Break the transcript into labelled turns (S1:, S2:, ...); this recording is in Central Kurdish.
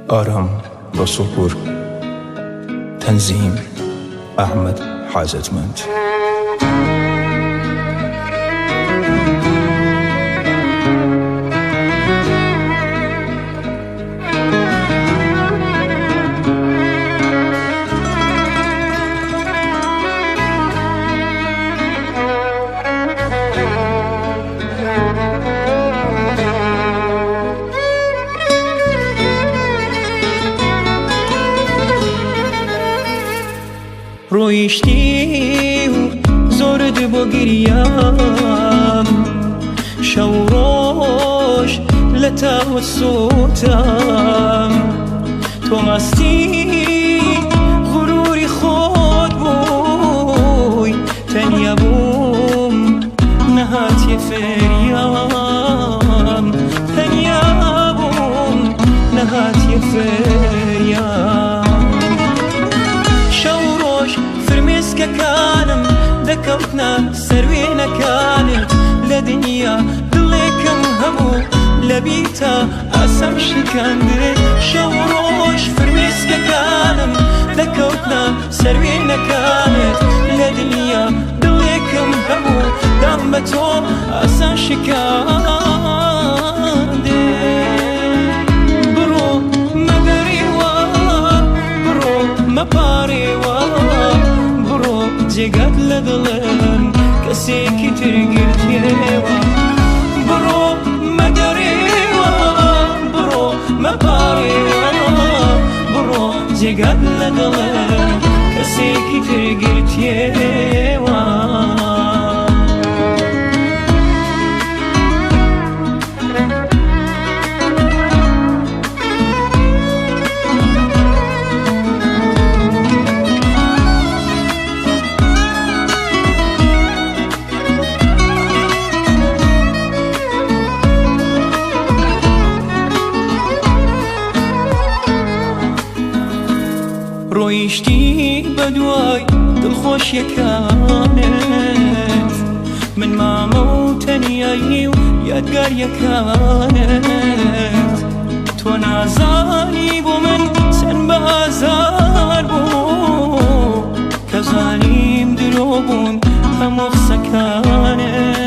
S1: آرام رسولپور. تنظیم احمد حاجتمند.
S2: رویشتی و زرد با گریم شوروش لتوسطم تو مستی غروری خود بوی تنیابم نهات فریم تنیابم نهات فریم كانم ذكرتنا سروينا كانت لدنيا ضليكم همو لبيتا أسم شكاندري شوروش فرميسكا كانم ذكرتنا سروينا كانت لدنيا ضليكم همو دمتو أسم شكاندري برو مبريوا برو مباريوا جگت لدلم کسی کی ترگیت یوا برو مدریوا برو مباریوا برو جگت لدلم کسی کی ترگیت یوا رویشتی بدوای دلخوش یکانت من ماما و تنیایی و یادگار یکانت تو نازانی بو من سن بازار بو کزانیم درو بون همو سکانت